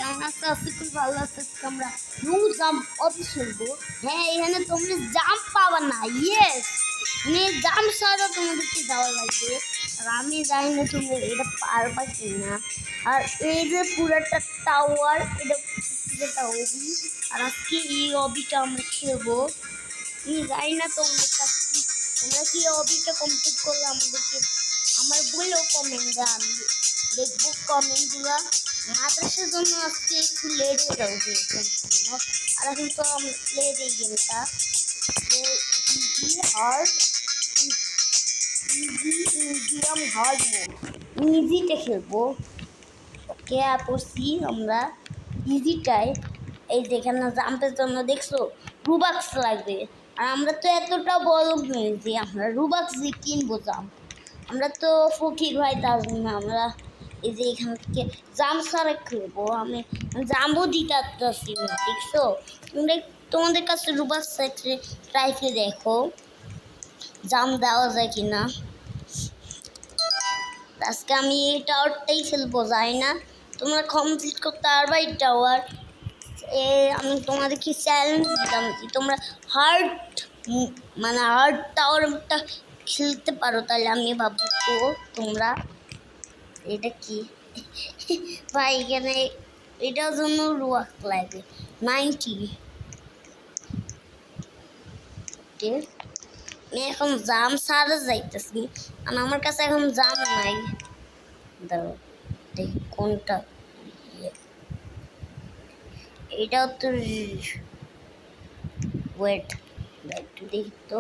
কেমন আছো? খুব ভালো আছে। আমরা নো জাম্প অফিস খেলবো। হ্যাঁ, এখানে তোমরা জাম্প পাবা না। ইয়েস, মানে জাম্প ছাড়া তোমাদেরকে যাওয়া লাগবে। আর আমি জানি না তুমি এটা পারবা কি না। আর এই যে পুরাটা টাওয়ার, এটা যেটা অবি। আর আজকে এই অবিটা আমরা খেলবো। আমি জানি না তোমাদের কাছে তোমরা কি অবিটা কমপ্লিট করলে আমাদেরকে আমার বললেও কমেন্ট আমি দেখবো কমেন্টগুলো। মাদ্রাসার জন্য আজকে একটু লেট হয়ে যাবে আর এখন তো লেট এই গেমটা easy hard easy medium hard mode ইজিতে খেলবো। ওকে পড়ছি আমরা ইজিটাই। এই যেখানে জাম্পের জন্য দেখছো রুবাক্স লাগবে, আর আমরা তো এতটা বড় যে আমরা রুবাক্স দিয়ে কিনবো জাম্প। আমরা তো ফকির ভাই তাজমিন, আমরা এই যে এখান থেকে জাম সারা খেলবো। আমি জাম্বও দিতে আসছি না, দেখছো তোমরা তোমাদের কাছে রুবাক্স ট্রাই করে দেখো জাম দেওয়া যায় কিনা। আজকে আমি এই টাওয়ারটাই খেলবো, যাই না তোমরা কমপ্লিট করতে পারবা এই টাওয়ার। আমি তোমাদেরকে চ্যালেঞ্জ দিলাম যে তোমরা হার্ড মানে হার্ড টাওয়ারটা খেলতে পারো, তাহলে আমি ভাববো তো তোমরা এটা কি ভাই এখানে এটার জন্য রুয়াক লাগে 90। আমি এখন জাম সারা যাইতেছি, আর আমার কাছে এখন জাম নাই। দাঁড়াও দেখি কোনটা, এটাও তো ওয়েট একটু দেখি তো।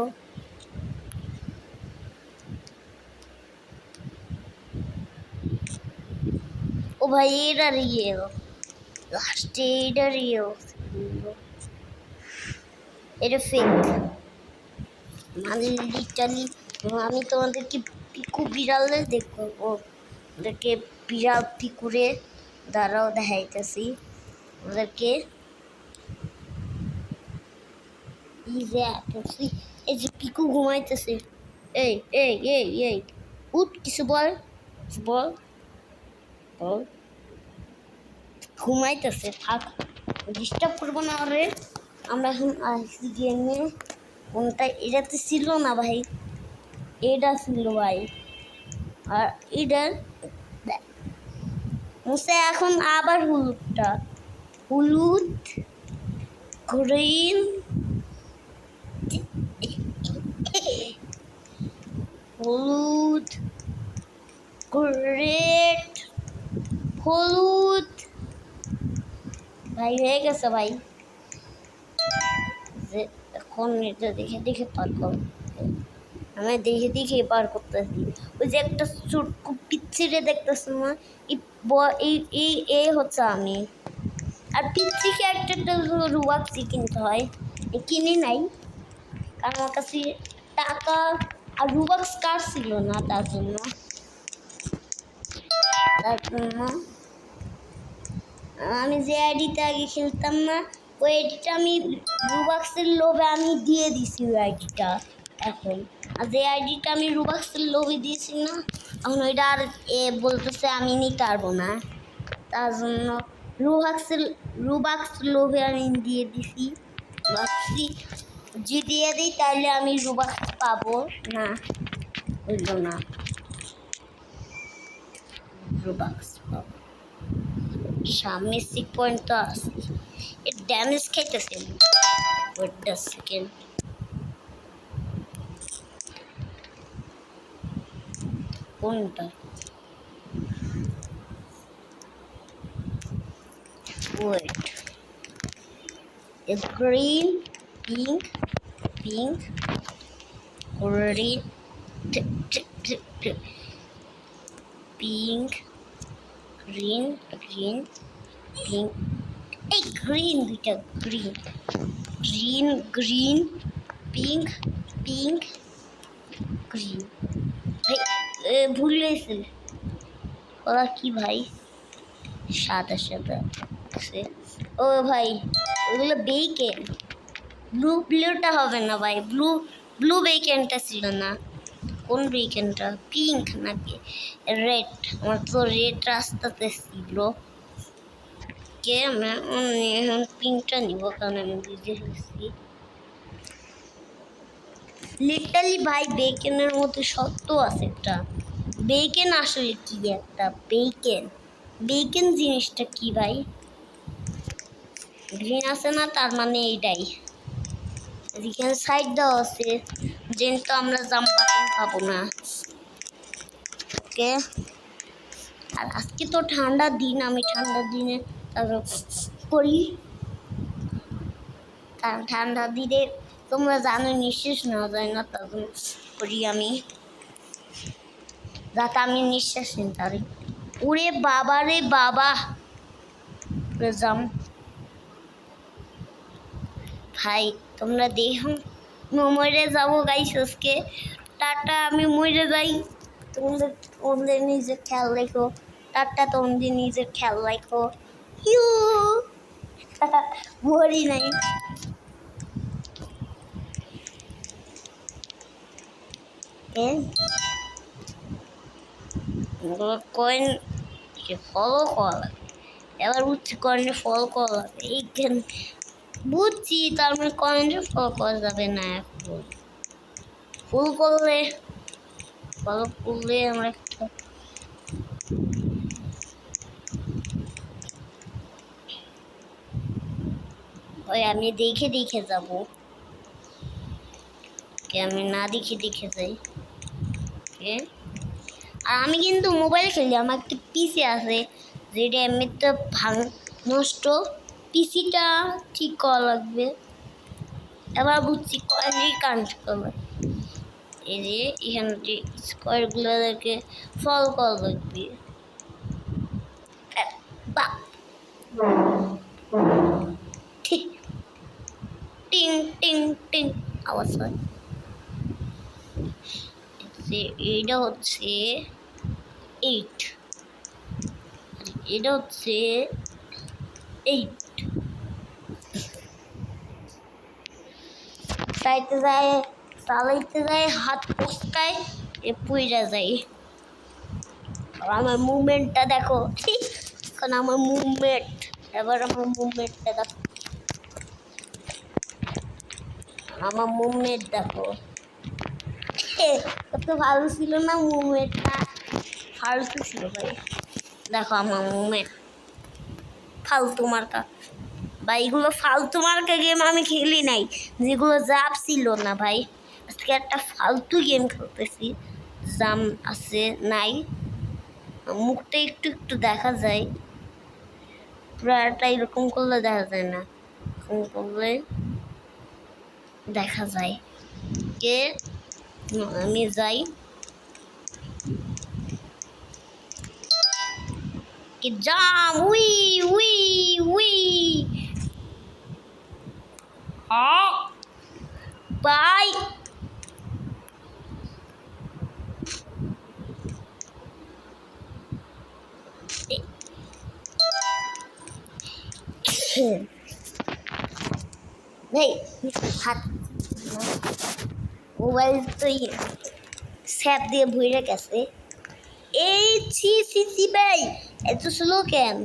ও ভাই এটার লাস্টে এটার এটা ফেক মানে লিটারলি। আমি তোমাদেরকে পিকু বিড়ালে দেখবো, ওদেরকে বিড়াল পিকুরে দ্বারাও দেখাইতেছি ওদেরকে। এই যে পিকু ঘুমাইতেছে। এই এই এই এই উঠ, কিছু বল, বল বল। ঘুমাইতেছে, থাক, ডিস্টার্ব করবো না। আরে আমরা এখন আসছি গেমে। কোনটা এটাতে ছিল না ভাই, এটা ছিল ভাই। আর এটার মুসে এখন আবার হলুদটা, হলুদ গ্রিন হলুদ রেড হলুদ ভাই হয়ে গেছে ভাই। যে এখন এটা দেখে দেখে পার কর, আমি দেখে দেখে পার করতেছি। ওই যে একটা ছোট্ট পিচ্ছিরে দেখতেছ না, এই হচ্ছে আমি। আর পিচ্ছি ক্যারেক্টারটা রুবাক্সি কিনতে হয়, কিনে নাই কারণ আমার কাছে টাকা আর রুবাক্স কার্ড ছিল না, তার জন্য আমি যে আইডিটা আগে খেলতাম না, ওই আইডিটা আমি রুবাক্সের লোভে আমি দিয়ে দিছি ওই আইডিটা এখন। আর যে আইডিটা আমি রুবাক্সের লোভে দিয়েছি না, এখন ওইটা আর বলতেছে আমি নিতে পারবো না, তার জন্য রুবাক্স লোভে আমি দিয়ে দিছি। ভাবছি যদি দিয়ে দিই তাহলে আমি রুবাক্স পাবো না, বুঝলো না, রুবাক্স পাবো। সামনে সিক পয়েন্ট তো আছে, এর ড্যামেজ খাইতেছে। ওয়েট দ্য সেকেন্ড, কোনটা wait green pink pink red pink green green pink. এই গ্রিন দুইটা, green green green pink pink green. ভাই ভুল হয়েছে, ওরা কি ভাই সাদা সাদা আছে। ও ভাই ওগুলো বেকেন, ব্লুটা হবে না ভাই, ব্লু বেকেনটা ছিল না। কোন বেকেনটা, পিঙ্ক নাকি রেড? আমার তো রেড রাস্তাতে ছিল। কে আমরা এখন পিঙ্কটা নিব কারণ আমি বুঝে ফেলছি লিটারলি ভাই বেকেনের মধ্যে সত্য আছে একটা বেকেন আসলে কি একটা বেকেন বেকেন জিনিসটা কি ভাই গ্রিন আছে না তার মানে এইটাই এখানে সাইড দেওয়া আছে যেহেতু আমরা জাম্প বাটন পাবো না ওকে আর আজকে তো ঠান্ডার দিন আমি ঠান্ডার দিনে করি কারণ ঠান্ডার দিনে তোমরা জানো নিঃশ্বাস নেওয়া যায় না তখন করি আমি যাতে আমি নিঃশ্বাস নিতে পারি ওরে বাবা রে বাবা জাম ভাই তোমরা দেখো মরে যাবো গাইস আজকে টাটা আমি মরে যাই তোমাদের নিজের খেয়াল রেখো টাটা তোমাদের নিজের খেয়াল রাখো ইউ মরি নাই কয়েন ফলো করা লাগে এবার বুঝছি কয়েনে ফলো করা লাগে এইখানে বুঝছি তার মানে কয়েনে ফলো করা যাবে না এখন ফুল করলে ফলো করলে আমরা একটা ওই আমি দেখে দেখে যাবো আমি না দেখে দেখে যাই আর আমি কিন্তু মোবাইল খেলি আমার একটা পিসি আছে যেটা এমনিতে নষ্ট পিসিটা ঠিক করা লাগবে এবার বুঝছি কয়েনই কানেক্ট করবে এই যে এখানে যে স্কোয়ারগুলোকে ফলো করা লাগবে টিং টিং টিং আওয়াজ হয় এটা হচ্ছে 8 এটা হচ্ছে 8 চাইতে যায় চালাইতে যায় হাত পোস্তায় পুইরা যায় আর আমার মুভমেন্টটা দেখো এখন আমার মুভমেন্ট এবার আমার মুভমেন্টটা দেখো আমার মুভমেন্ট দেখো কত ভালো ছিল না মুভমেন্টটা ফালতু ছিল ভাই দেখো আমার মুভমেন্ট ফালতু মার্কা বা এগুলো ফালতু মার্কা গেম আমি খেলি নাই যেগুলো জাপ ছিল না ভাই আজকে একটা ফালতু গেম খেলতেছি জাম আছে নাই মুখটা একটু একটু দেখা যায় পুরাটা এরকম করলে দেখা যায় না এরকম করলে দেখা যায় কে আমি যাই কি জাম উই উই উই হ্যাঁ বাই नहीं हाथ मोबाइल तो ये স্যাপ দিয়ে ভরে গেছে এই ছি ছি ছি ভাই এত স্লো কেন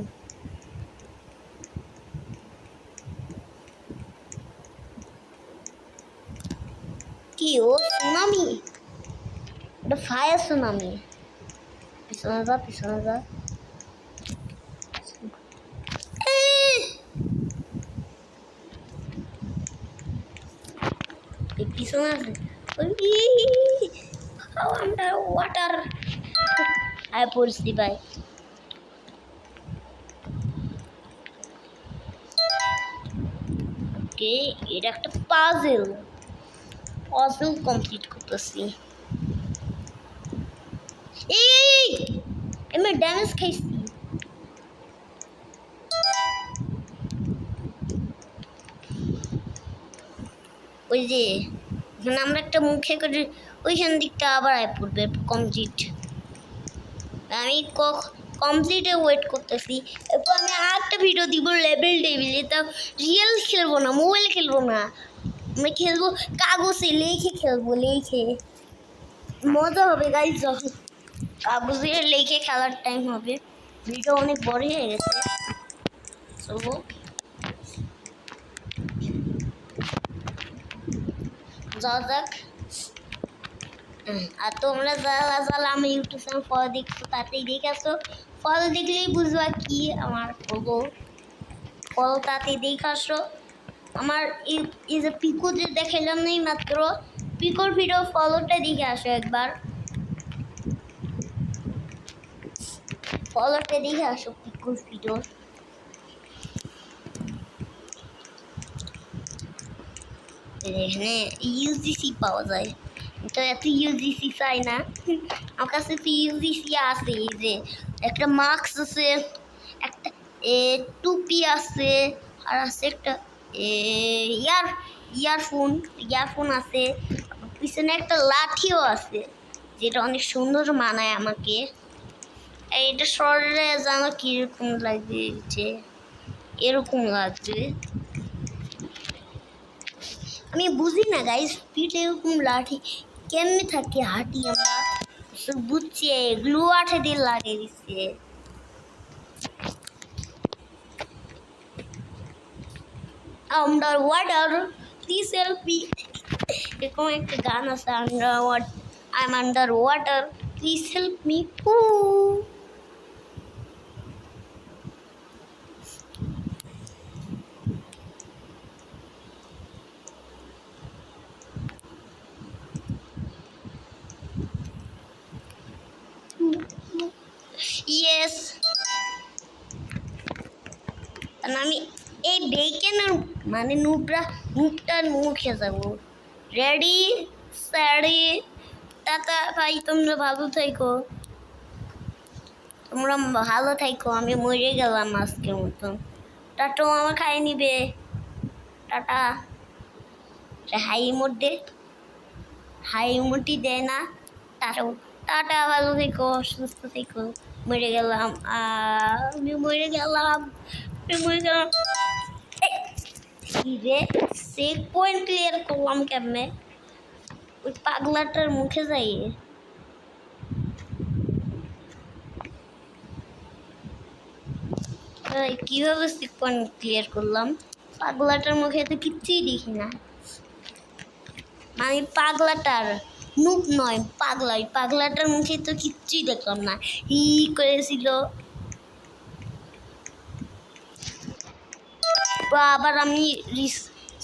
কি ও সুনামি ওটা ফায়ার সুনামি পিছনে যা পিছনে আছে আন্ডার ওয়াটার আয় পড়ছি ভাই ওকে এটা একটা পাজল কমপ্লিট করতেছি এই আমি ড্যামেজ খাইছি ওই যে এখানে আমরা একটা মুখে করে ওইখান দিকটা আবার আয় পড়বে কমপ্লিট আমি কমপ্লিটে ওয়েট করতেছি এরপর আমি আরেকটা ভিডিও দিব লেভেল টেবিলে তা রিয়েল খেলবো না মোবাইল খেলবো না আমি খেলবো কাগজে লিখে খেলবো লিখে মজা হবে গাইজ যখন কাগজে লিখে খেলার টাইম হবে ভিডিও অনেক বড় হয়ে গেছে সো যাওয়া যাক। আর তোমরা যারা যারা আমি ইউটিউব চ্যানেল ফলো দেখছো তাতেই দেখেছো, ফলো দেখলেই বুঝবা কি আমার ফলো তাতেই দেখে আসো। আমার এই যে পিকো যে দেখাইলাম নেই মাত্র, পিকোর ভিডিও ফলোটা দেখে আসো একবার, ফলোটা দেখে আসো পিকোর ভিডিও। এখানে ইউজিসি পাওয়া যায়, তো এত ইউজিসি চাই না, আমার কাছে তো ইউজিসি আছে। এই যে একটা মাস্ক আছে, একটা টুপি আছে, আর আছে একটা ইয়ারফোন আছে, পিছনে একটা লাঠিও আছে যেটা অনেক সুন্দর মানায় আমাকে। এটা শরীরে যেন কিরকম লাগছে, এরকম লাগছে, আমি বুঝি না গাইস পিঠ এরকম লাঠি কেমনে থাকে হাঁটি আমরা বুঝছি, গ্লু আঠে দিয়ে লাগিয়ে দিচ্ছে। Under water please help me, এরকম একটা গান আছে, I am under water please help me. Yes, আমি এই বেকেনের মানে মুখটার মুখে যাব। রেডি স্যারি টাটা ভাই, তোমরা ভালো থাকো, তোমরা ভালো থাকো, আমি মরে গেলাম আজকের মতন। টাটা, আমার খাই নিবে, টাটা। হাই মোটি দেয় না, টাটা টাটা, ভালো থেকো, সুস্থ থেকো। মরে গেলাম, আমি মরে গেলাম। রে চেক পয়েন্ট ক্লিয়ার করলাম কেমনে? ওই পাগলাটার মুখে যাই, কিভাবে চেক পয়েন্ট ক্লিয়ার করলাম? পাগলাটার মুখে তো কিচ্ছুই দেখি না, আমি পাগলাটার নুক নয়, পাগলাটার মুখে তো কিচ্ছুই দেখলাম না, হি করেছিল। আবার আমি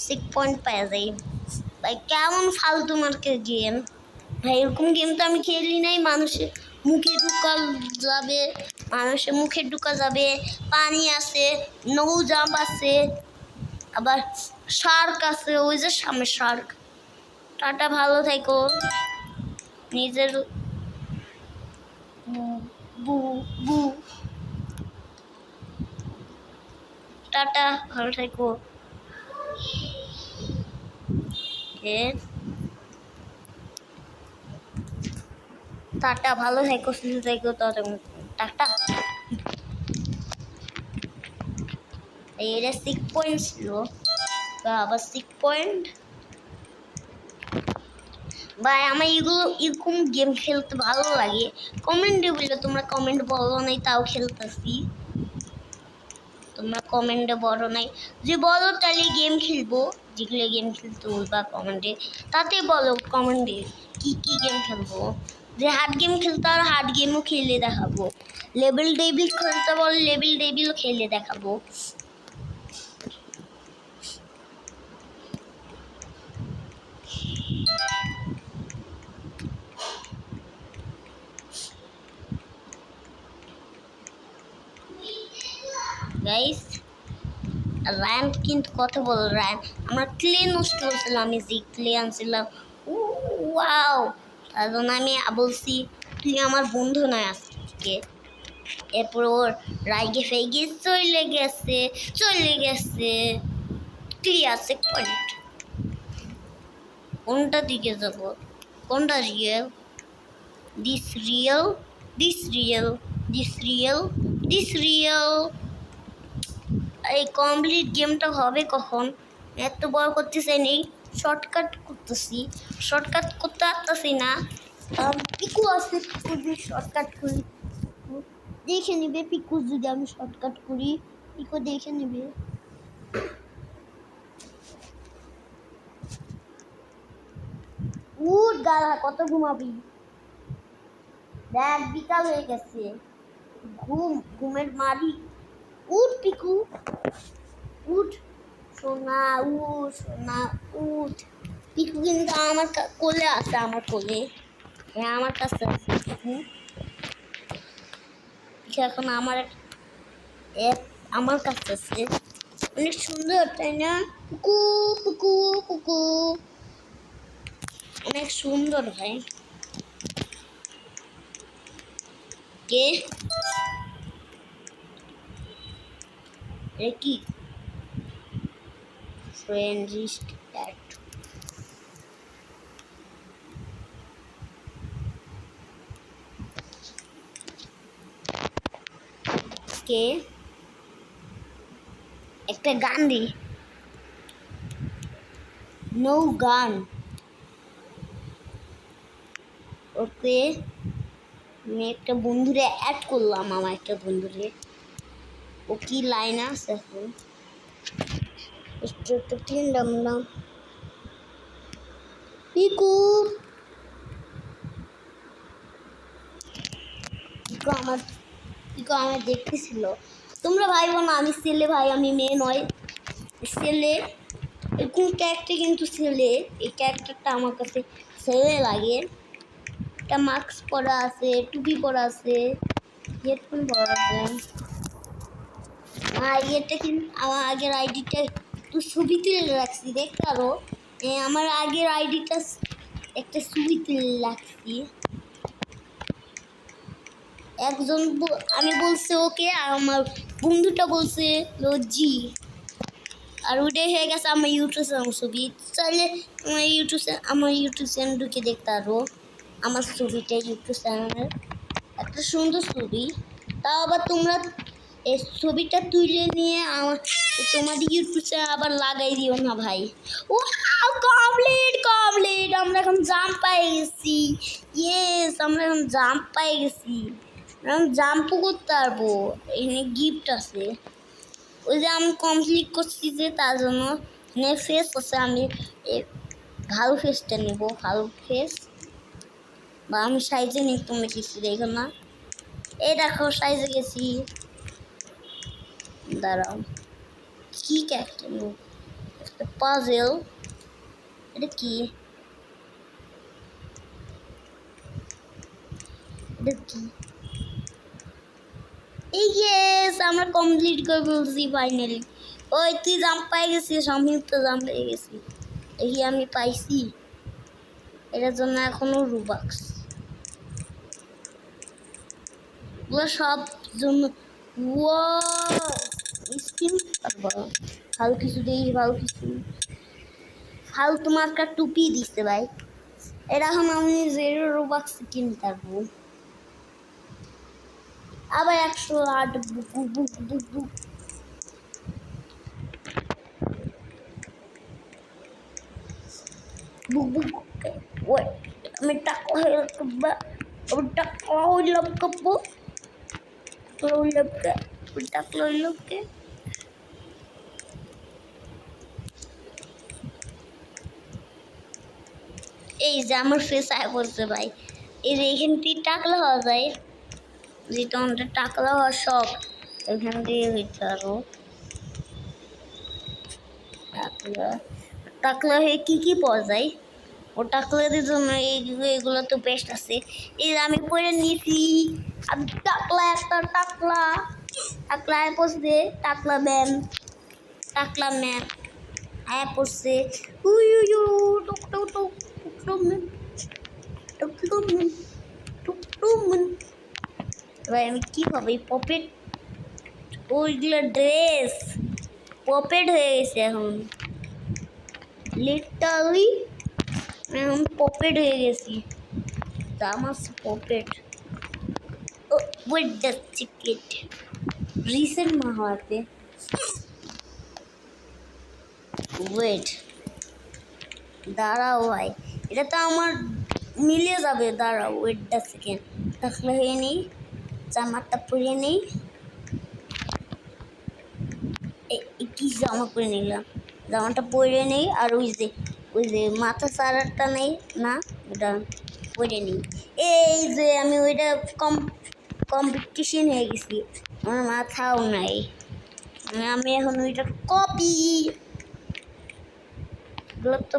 চেক পয়েন্ট পাওয়া যাই, ভাই কেমন ফালতু মার্কের গেম ভাই, এরকম গেম তো আমি খেলি নাই। মানুষের মুখে ঢুকা যাবে, পানি আছে, নৌ জাম্প আছে, আবার শার্ক আছে, ওই যে সামনে শার্ক। টাটা, ভালো থাকো, নিজের বু বু টাটা, ভালো থাকো। টাটা, ভালো থাকো, সুস্থ থাকো, টাটা। এটা চেক পয়েন্ট ছিল, আবার চেক পয়েন্ট। ভাই আমার এরকম গেম খেলতে ভালো লাগে, কমেন্টে বললে, তোমরা কমেন্ট বলো নাই তাও খেলতেছি, তোমরা কমেন্টে বলো নাই, যে বলো তাহলে গেম খেলবো, যেগুলো গেম খেলতে বলবা কমেন্টে, তাতে বলো কমেন্টে কি গেম খেলবো। যে হার্ড গেম খেলতে আর হার্ড গেমও খেলে দেখাবো, লেভেল ডেবিল খেলতে বল লেভেল ডেবিলও খেলে দেখাবো। গাইস র্যান কিন্তু কথা বল, র্যান আমরা ক্লে নষ্ট করছিলাম, আমি যে ক্লে আনছিলাম, ওয়াও, তার জন্য আমি বলছি তুই আমার বন্ধু নয় আজকে। এরপর ওর রাইগে ফেগে চলে গেছে ক্লিয়ার চেক পয়েন্ট। কোনটা দিকে যাব, কোনটা real? This real, this real, this real, this real. এই কমপ্লিট গেমটা হবে কখন? এত বড় করতে চাই নেই, শর্টকাট করতে পারতেছি না। পিকু আছে, পিকু যদি শর্টকাট করি দেখে নিবে, পিকু যদি আমি শর্টকাট করি পিকো দেখে নেবে। উঠ গাধা, কত ঘুমাবি? দেখ বিকাল হয়ে গেছে, ঘুমের মারি। উঠ পিকু, উঠ সোনা, উঠ সোনা, উঠ। পিকু কিন্তু আমার কোলে আছে, আমার কোলে। হ্যাঁ আমার কাছে আছে পিকু। এখন আমার কাছে আছে। অনেক সুন্দর তাই না? পুকু পুকু পুকু, অনেক সুন্দর ভাই। কে কি ফ্রেন্ড লিস্ট অ্যাড? কে একটা গান দি, নো গান। ওকে আমি একটা বন্ধুরে অ্যাড করলাম, আমার একটা বন্ধুরে। ও কি লাইন আছে এখন? একটু তিনলাম না পিকু। পিকু আমার দেখতেছিল। তোমরা ভাই বোন, আমি ছেলে ভাই, আমি মেয়ে নয়। ছেলে, এরকম ক্যারেক্টার কিন্তু ছেলে। এই ক্যারেক্টারটা আমার কাছে ছেলে লাগে। একটা মাস্ক পরা আছে, টুপি পরা আছে, হেডফোন পরা আছে। এটা কিন্তু আমার আগের আইডিটা একটু ছবি তুলে রাখছি, দেখতে পারো। আমার আগের আইডিটা একটা ছবি তুলে রাখছি। একজন আমি বলছি ওকে, আর আমার বন্ধুটা বলছে জি। আর ওটাই হয়ে গেছে আমার ইউটিউব ছবি। চাইলে আমার ইউটিউব চ্যানেল ঢুকে দেখতে পারো। আমার ছবিটা ইউটিউব চ্যানেলের একটা সুন্দর ছবি। তাও আবার তোমরা এই ছবিটা তুলে নিয়ে তোমাদের ইউটিউব চ্যানেল আবার লাগাই দিও না ভাই। ও কমপ্লিট কমপ্লিট, আমরা এখন জাম্প পেয়ে গেছি। ইয়েস, আমরা এখন জাম্প পেয়ে গেছি। এখন জাম্পও করতে পারবো। এখানে গিফট আছে। ওই যে আমি কমপ্লিট করছি যে, তার জন্য ফেস আছে। আমি ভালো ফেসটা নেব, ভালো ফেস। বা আমি সাইজে নিই, তুমি কিছু দেখো না। এই দেখো সাইজে গেছি। দাঁড়াও, কি ক্যারেক্টার নেব? একটা পাজেল। এটা কি? এটা কি? ইয়েস, আমরা কমপ্লিট করে ফেলছি ফাইনালি। ওই তুই জাম্প পাই গেছিস, আমি তো জাম্প পেয়ে গেছি। দেখি আমি পাইছি। এটার জন্য এখনো রুবাক্স ওগুলো সব জন্য। স্কিন ভালো কিছু দেই, ভালো কিছু ফালতু মার্কার টুপি দিচ্ছে ভাই। এরকম আমি 0 রুবাক্স কিনতে পারবো। আবার 108 বুক বুক বুক বুক। বুক বুক। ওই আমি টাকা হইলাম কাপড়, টাকলা হইলাম কে? এই যে আমার ফেস আয় পড়ছে ভাই। এই যে এখান থেকে টাকলা হওয়া যায়, যেটা আমাদের টাকলা হওয়ার শখ, এখান দিয়ে হইতে আরো টাকলা। টাকলা হয়ে কি পাওয়া যায়? ও টাকলাদের জন্য এগুলো তো বেস্ট আছে। এই যে আমি পরে নিয়েছি, আমি টাকলা, একটা টাকলা। টাকলা আয় পড়ছে, টাকলা ম্যান, টাকলা ম্যান আয় পড়ছে। উই উই টুক টুক টুক টুক ভাই আমি কি পাবো? এই পপেট, ওইগুলো ড্রেস পপেট হয়ে গেছে এখন। লিটারালি এখন পপেট হয়ে গেছি। দামাস puppet. Wait the ticket recent মা হওয়াতে। ওয়েট, দাঁড়াও ভাই, এটা তো আমার মিলে যাবে। দাঁড়াও, ওয়েট দ্য সেকেন্ড। তাহলে হয়ে নেই, জামাটা পরিয়ে নেই। কি জামা পরে নিলাম, জামাটা পরে নেই। আর ওই যে মাথা সারাটা নেই না, ওটা পরে নিই। এই যে আমি ওইটা কম্পিটিশন হয়ে গেছি, আমার মাথাও নাই। আমি এখন ওইটা কপি। এগুলো তো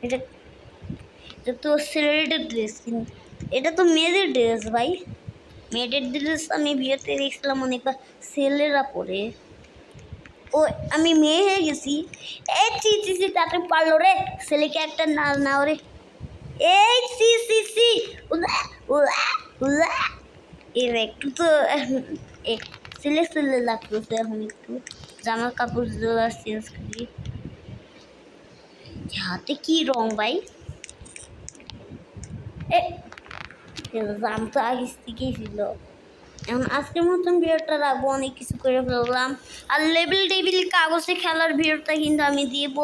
এটা এটা তো ছেলেদের ড্রেস, কিন্তু এটা তো মেয়েদের ড্রেস ভাই। মেয়েদের ড্রেস আমি বিয়েতে দেখছিলাম অনেকবার ছেলেরা পরে। ও আমি মেয়ে হয়ে গেছি। এই চি চি চি, তাতে পারলো রে, ছেলেকে একটা না না রে। এই সি সি সি, উলা উলা উলা। এর একটু তো ছেলে ছেলে লাগতেছে। এখন একটু জামা কাপড় চেঞ্জ করি। হাতে কি রং ভাই? জাম তো আগে থেকেই ছিল। এখন আজকের মতন ভিডিওটা রাখবো, অনেক কিছু করে ফেললাম। আর লেবেল টেবিল কাগজে খেলার ভিডিওটা কিন্তু আমি দিব।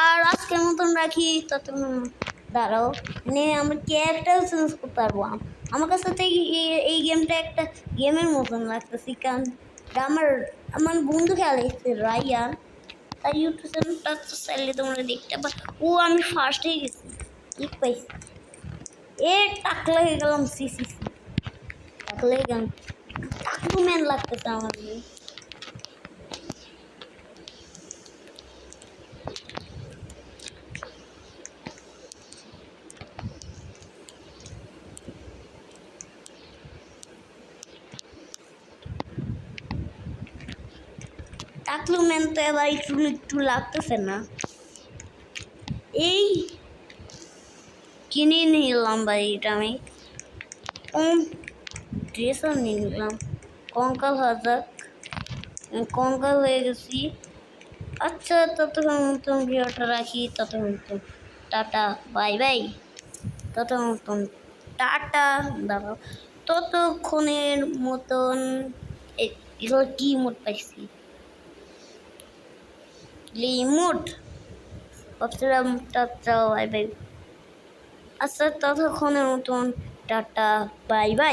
আর আজকের মতন রাখি, ততক্ষণ দাঁড়াও, মানে আমরা ক্যারেক্টার চেঞ্জ করতে পারবো। আমার কাছে তো এই গেমটা একটা গেমের মতন লাগতেছে, কারণ আমার আমার বন্ধু খেলাইছে রায়ান, তার ইউটিউব চ্যানেলটা তো চাইলে তোমরা দেখতে পারো। ও আমি ফার্স্ট হয়ে গেছি, ঠিক পাইছি। টাকলা হয়ে গেলাম, সি সি সি, টাকলা হয়ে গেলাম। টাকলু ম্যান লাগতেছে আমার। টাকলু ম্যান তো এবার একটু একটু লাগতেছে না। এই কিনে নিলাম ভাই, এটা আমি ড্রেসও নিয়ে নিলাম। কঙ্কাল হাজাক, কঙ্কাল হয়ে গেছি। আচ্ছা, ততক্ষণ মতন ভিডিওটা রাখি, ততক্ষণ মতন টাটা বাই বাই। ততক্ষণ মতন টাটা, দাঁড়াও, ততক্ষণের মতন এগুলো কি মোট পাইছি, লিমোট ভাবছিলাম টাটা বাই বাই। আচ্ছা, ততক্ষণের মতন টাটা বাই বাই।